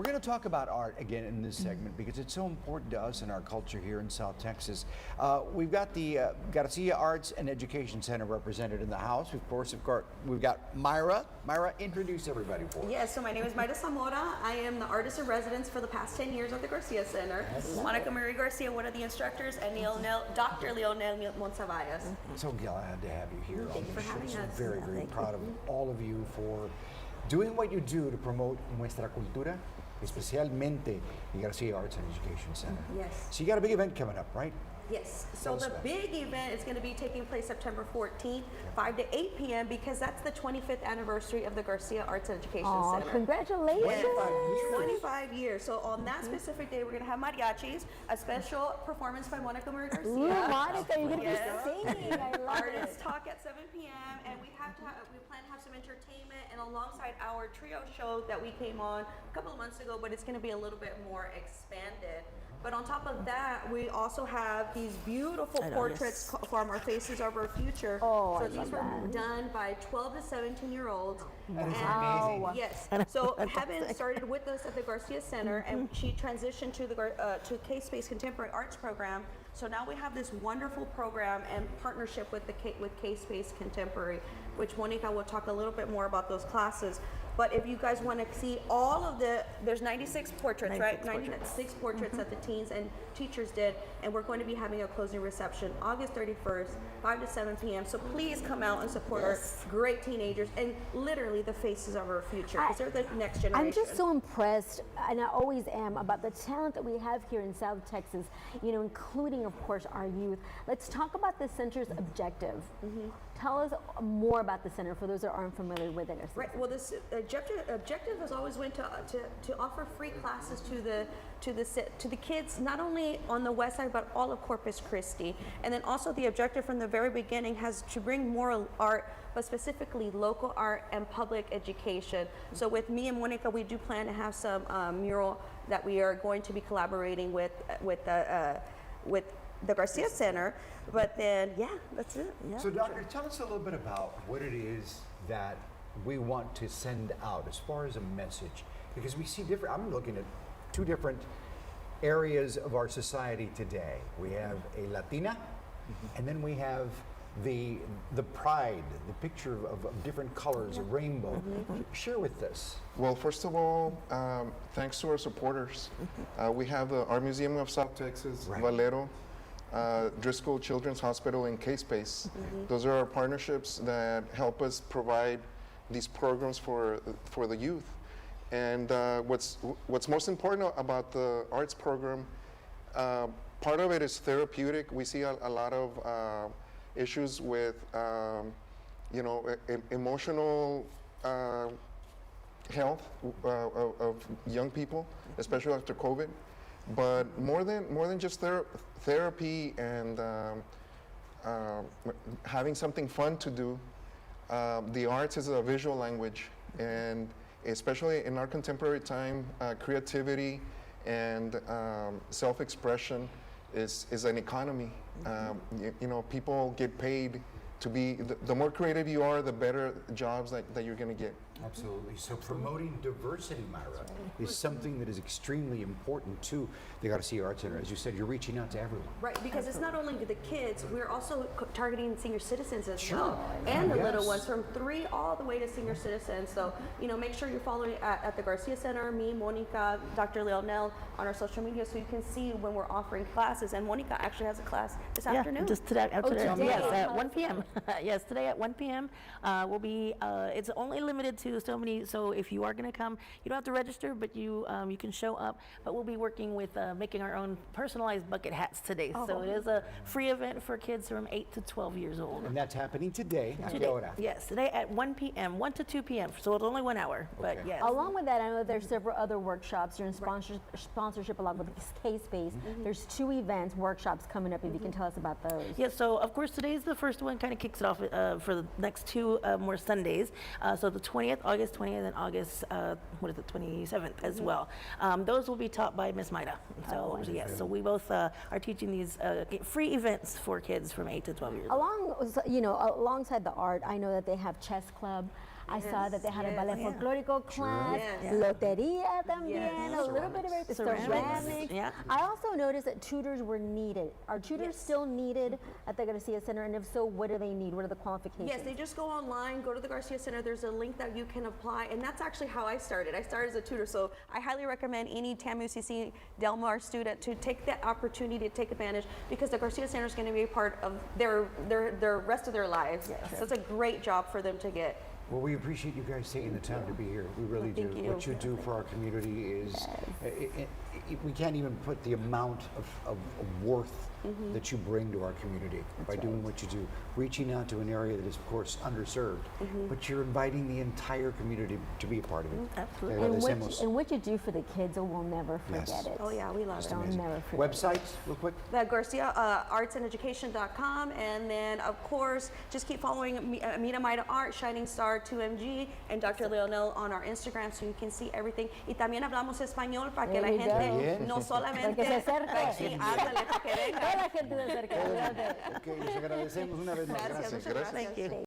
We're going to talk about art again in this segment because it's so important to us in our culture here in South Texas. We've got the Garcia Arts and Education Center represented in the house. Of course, we've got Myra. Myra, introduce everybody for us. Yes, so my name is Myra Zamora. I am the artist in residence for the past 10 years at the Garcia Center. Monica Marie Garcia, one of the instructors, and Dr. Leonel Monsavallas. So glad to have you here. Thank you for having us. Very, very proud of all of you for doing what you do to promote nuestra cultura, especialmente the Garcia Arts and Education Center. Yes. So you got a big event coming up, right? Yes, so the big event is going to be taking place September 14th, 5 to 8 p.m. because that's the 25th anniversary of the Garcia Arts Education Center. Congratulations! 25 years. So on that specific day, we're going to have mariachis, a special performance by Monica Marie Garcia. Ooh, Monica, you're going to be singing. I love Artists it. talk at 7 p.m. and we plan to have some entertainment and alongside our trio show that we came on a couple of months ago, but it's going to be a little bit more expanded. But on top of that, we also have these beautiful portraits from our Faces of Our Future. Oh, so I these love were that. done by 12 to 17-year-olds. That is amazing. Yes. So Heaven started with us at the Garcia Center, and she transitioned to the K-Space Contemporary Arts program. So now we have this wonderful program and partnership with K-Space Contemporary, which Monica will talk a little bit more about those classes. But if you guys want to see all of there's 96 portraits, right? 96 portraits that the teens and teachers did, and we're going to be having a closing reception August 31st, 5 to 7 p.m. So please come out and support our great teenagers and literally the faces of our future, because they're the next generation. I'm just so impressed, and I always am, about the talent that we have here in South Texas, you know, including, of course, our youth. Let's talk about the center's objective. Tell us more about the center for those that aren't familiar with it. Right. Well, this objective has always been to offer free classes to the kids, not only on the west side but all of Corpus Christi. And then also the objective from the very beginning has to bring more art, but specifically local art and public education. So with me and Monica, we do plan to have some mural that we are going to be collaborating with the Garcia Center. But then, yeah, that's it. Yeah. So, Doctor, tell us a little bit about what it is that we want to send out as far as a message, because we see different. I'm looking at two different areas of our society today. We have a Latina, and then we have the pride, the picture of different colors, a rainbow. Share with us. Well, first of all, thanks to our supporters. We have the Art Museum of South Texas, Valero, Driscoll Children's Hospital, and K-Space. Those are our partnerships that help us provide these programs for the youth. And what's most important about the arts program, part of it is therapeutic. We see a lot of issues with emotional health of young people, especially after COVID. But more than just therapy and having something fun to do, the arts is a visual language, and especially in our contemporary time, creativity and self-expression is an economy. People get paid to be, the more creative you are, the better jobs that you're going to get. Absolutely. So promoting diversity, Myra, is something that is extremely important to the Garcia Arts Center. As you said, you're reaching out to everyone. Right, because it's not only the kids, we're also targeting senior citizens as well, and the little ones from 3 all the way to senior citizens. So, make sure you're following at the Garcia Center, me, Monica, Dr. Leonel on our social media so you can see when we're offering classes. And Monica actually has a class this afternoon. Just today. today. Yes, at 1 p.m. Yes, today at 1 p.m. We'll be, it's only limited to so many, so if you are going to come, you don't have to register, but you can show up. But we'll be working with making our own personalized bucket hats today. So it is a free event for kids from 8 to 12 years old. And that's happening today. Yes, today at 1 p.m., 1 to 2 p.m. So it's only 1 hour, but yes. Along with that, I know there's several other workshops. You're in sponsorship along with K-Space. There's 2 events, workshops coming up, if you can tell us about those. Yes, so of course today's the first one, kind of kicks it off for the next 2 more Sundays. So the 20th, August 20th, and August, 27th as well. Those will be taught by Miss Maida. So yes, so we both are teaching these free events for kids from 8 to 12 years old. Alongside the art, I know that they have chess club. I saw that they had a ballet yes. folklorico class, Yes. loteria también, Yes. a little bit of everything, ceramics. Yeah. I also noticed that tutors were needed. Are tutors Yes. still needed at the Garcia Center? And if so, what do they need? What are the qualifications? Yes, they just go online, go to the Garcia Center. There's a link that you can apply, and that's actually how I started. I started as a tutor, so I highly recommend any TAMUCC Del Mar student to take that opportunity to take advantage, because the Garcia Center is going to be a part of their rest of their lives. So it's a great job for them to get. Well, we appreciate you guys taking the time to be here. We really do. Thank you. What you do for our community is, we can't even put the amount of worth that you bring to our community by doing what you do, reaching out to an area that is, of course, underserved, but you're inviting the entire community to be a part of it. Absolutely. And what you do for the kids, we'll never forget Yes. it. Oh yeah, we love it. I'll never forget it. Websites, real quick. The Garcia Arts and Education.com, and then of course just keep following Amina Maida Art, Shining Star 2MG, and Dr. Leonel on our Instagram, so you can see everything. Y también hablamos español para que la There you go. gente Bien. no solamente Para que se acerque. Sí, ándale, para que venga. Toda la gente de cerca. Ok, les agradecemos una vez más. Gracias, Gracias. muchas gracias. Thank you.